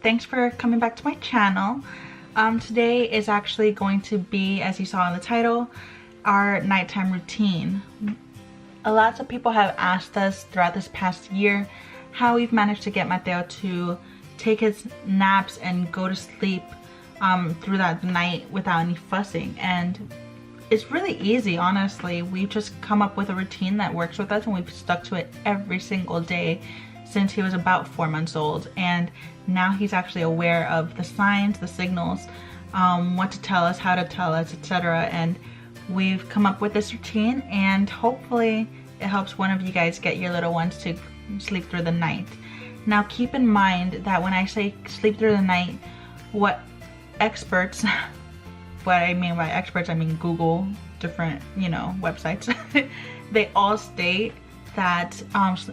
thanks for coming back to my channel. Today is actually going to be, as you saw in the title, our nighttime routine. Lots of people have asked us throughout this past year how we've managed to get Mateo to take his naps and go to sleep through that night without any fussing, and it's really easy, honestly. We've just come up with a routine that works with us, and we've stuck to it every single day since he was about 4 months old, and now he's actually aware of the signs, the signals, what to tell us, how to tell us, etc. And we've come up with this routine, and hopefully it helps one of you guys get your little ones to sleep through the night. Now keep in mind that when I say sleep through the night, what experts, what I mean by experts, I mean Google, different, websites, they all state that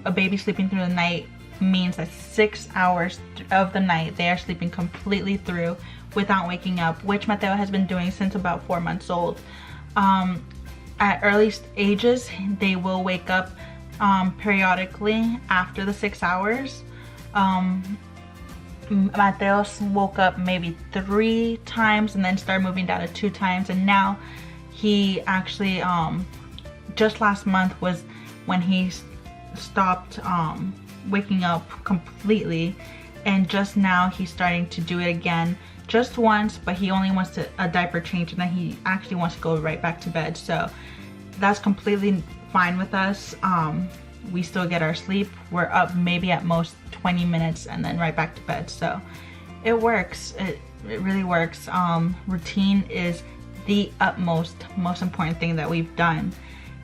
a baby sleeping through the night means that 6 hours of the night they are sleeping completely through without waking up, which Mateo has been doing since about 4 months old. At early ages, they will wake up periodically after the 6 hours. Mateo woke up maybe 3 times and then started moving down to 2 times, and now he actually just last month was when he stopped waking up completely, and just now he's starting to do it again, just once, but he only wants a diaper change, and then he actually wants to go right back to bed. So that's completely fine with us. We still get our sleep. We're up maybe at most 20 minutes and then right back to bed. So it works. It really works. Routine is the most important thing that we've done,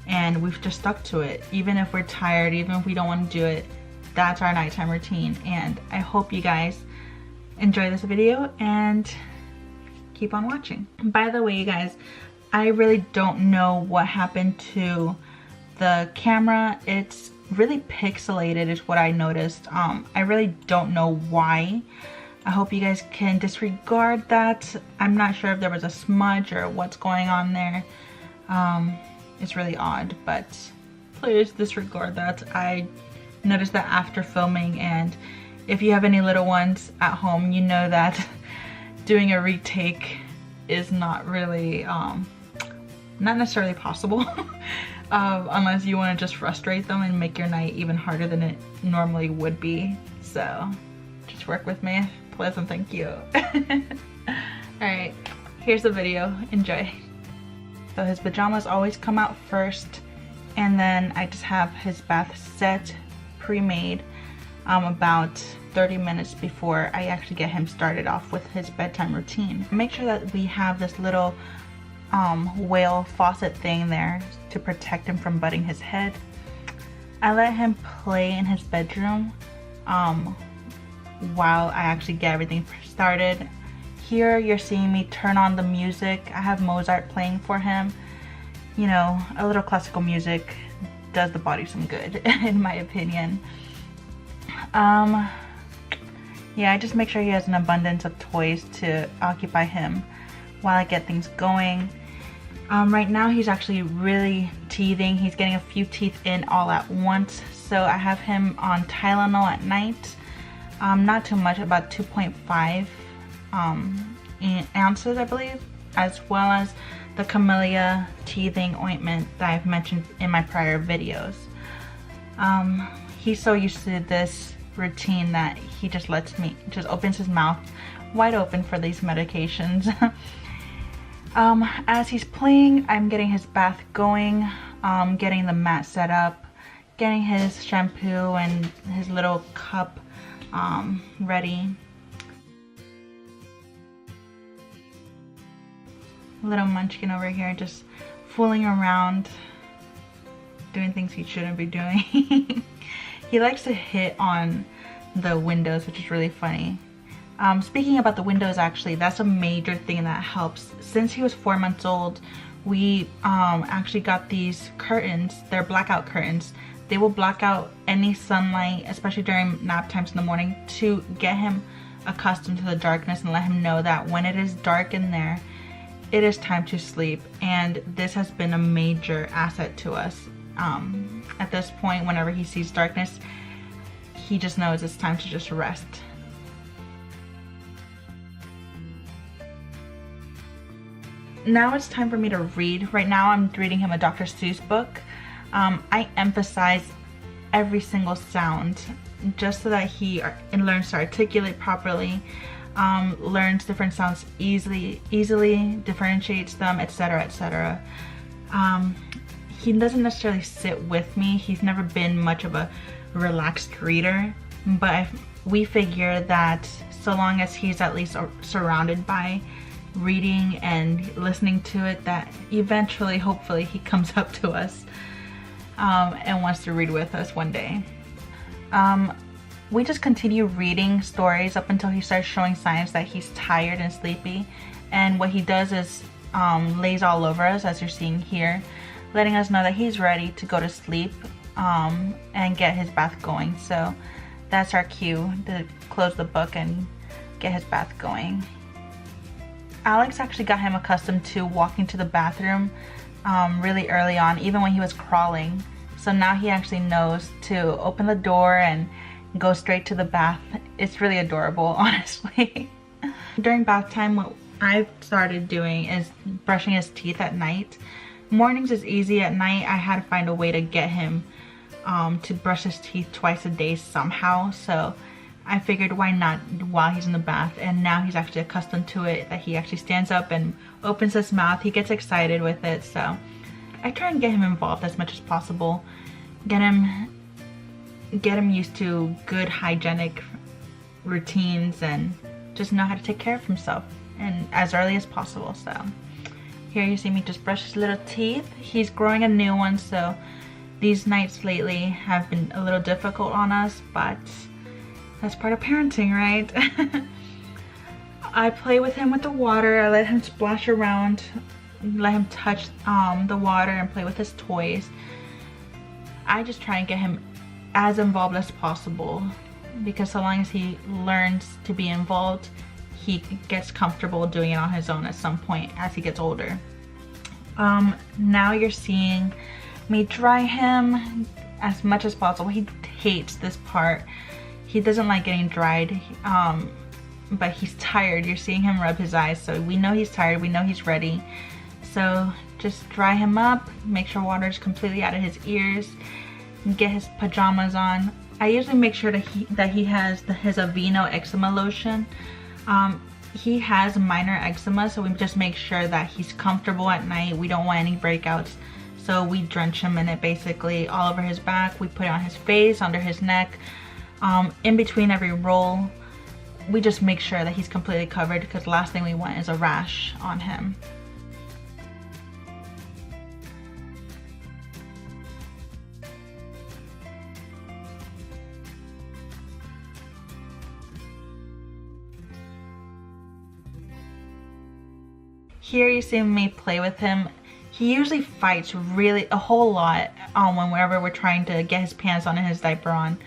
and we've just stuck to it. Even if we're tired, even if we don't want to do it, that's our nighttime routine. And I hope you guys enjoy this video and keep on watching. By the way, you guys, I really don't know what happened to the camera. It's really pixelated is what I noticed. I really don't know why. I hope you guys can disregard that. I'm not sure if there was a smudge or what's going on there. It's really odd, but please disregard that. I noticed that after filming, and if you have any little ones at home, you know that doing a retake is not really, not necessarily possible. Unless you want to just frustrate them and make your night even harder than it normally would be. So just work with me, please, and thank you. Alright, here's the video. Enjoy. So his pajamas always come out first, and then I just have his bath set, pre-made, about 30 minutes before I actually get him started off with his bedtime routine. Make sure that we have this little whale faucet thing there to protect him from butting his head. I let him play in his bedroom while I actually get everything started. Here you're seeing me turn on the music. I have Mozart playing for him. You know, a little classical music does the body some good, in my opinion. Yeah, I just make sure he has an abundance of toys to occupy him while I get things going. Right now he's actually really teething. He's getting a few teeth in all at once. So I have him on Tylenol at night. Not too much, about 2.5 ounces, I believe, as well as the Camellia teething ointment that I've mentioned in my prior videos. He's so used to this routine that he just opens his mouth wide open for these medications. As he's playing, I'm getting his bath going, getting the mat set up, getting his shampoo and his little cup ready. Little munchkin over here just fooling around, doing things he shouldn't be doing. He likes to hit on the windows, which is really funny. Speaking about the windows, actually, that's a major thing that helps. Since he was 4 months old, we actually got these curtains. They're blackout curtains. They will block out any sunlight, especially during nap times in the morning, to get him accustomed to the darkness and let him know that when it is dark in there, it is time to sleep. And this has been a major asset to us. At this point, whenever he sees darkness, he just knows it's time to just rest. now it's time for me to read. Right now I'm reading him a Dr. Seuss book. I emphasize every single sound just so that he learns to articulate properly, learns different sounds easily differentiates them, etc., etc. He doesn't necessarily sit with me. He's never been much of a relaxed reader, but we figure that so long as he's at least surrounded by reading and listening to it, that eventually, hopefully, he comes up to us and wants to read with us one day. We just continue reading stories up until he starts showing signs that he's tired and sleepy, and what he does is lays all over us, as you're seeing here, letting us know that he's ready to go to sleep and get his bath going. So that's our cue to close the book and get his bath going. Alex actually got him accustomed to walking to the bathroom really early on, even when he was crawling. So now he actually knows to open the door and go straight to the bath. It's really adorable, honestly. During bath time, what I've started doing is brushing his teeth at night. Mornings is easy. At night, I had to find a way to get him to brush his teeth twice a day somehow. So I figured, why not while he's in the bath? And now he's actually accustomed to it, that he actually stands up and opens his mouth. He gets excited with it. So I try and get him involved as much as possible. Get him used to good hygienic routines and just know how to take care of himself, and as early as possible. So here you see me just brush his little teeth. He's growing a new one, so these nights lately have been a little difficult on us, but that's part of parenting, right? I play with him with the water. I let him splash around, let him touch the water and play with his toys. I just try and get him as involved as possible, because so long as he learns to be involved, he gets comfortable doing it on his own at some point as he gets older. Now you're seeing me dry him as much as possible. He hates this part. He doesn't like getting dried, but he's tired. You're seeing him rub his eyes, so we know he's tired, we know he's ready. So just dry him up, make sure water is completely out of his ears, and get his pajamas on. I usually make sure that he has his Aveeno eczema lotion. He has minor eczema, so we just make sure that he's comfortable at night. We don't want any breakouts, so we drench him in it basically all over his back. We put it on his face, under his neck, in between every roll. We just make sure that he's completely covered, because the last thing we want is a rash on him. Here you see me play with him. He usually fights a whole lot whenever we're trying to get his pants on and his diaper on.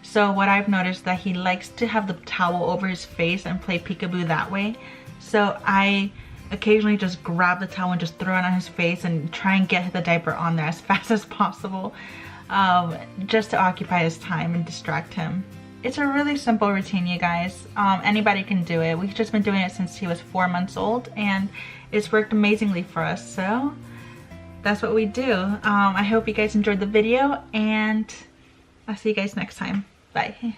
So what I've noticed, that he likes to have the towel over his face and play peekaboo that way. So I occasionally just grab the towel and just throw it on his face and try and get the diaper on there as fast as possible, just to occupy his time and distract him. It's a really simple routine, you guys. Anybody can do it. We've just been doing it since he was 4 months old, and it's worked amazingly for us. So that's what we do. I hope you guys enjoyed the video, and I'll see you guys next time. Bye.